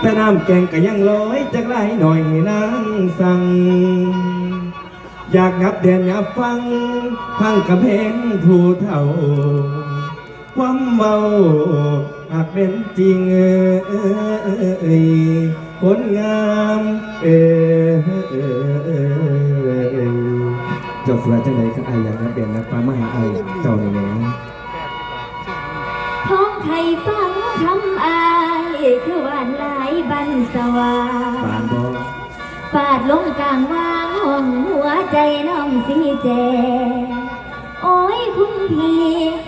แต่น้ำแกงก็ยังลอยจากไหลหน่อยให้นางสั่งอยากงับเด่นงับฟังพังกระเพงผู้เท่าความเบาหากเป็นจริงคนงามเจ้าเสือจังไหนก็อายอยากงับเด่นงับฟังมาหาอายเจ้าในแหน่ท้องไข่ฟังคำอายคือหวานหลายบันสวาปานบ่ปาดลงกลางวางห้องหัวใจน้องสีแจโอ้ยคุณพี่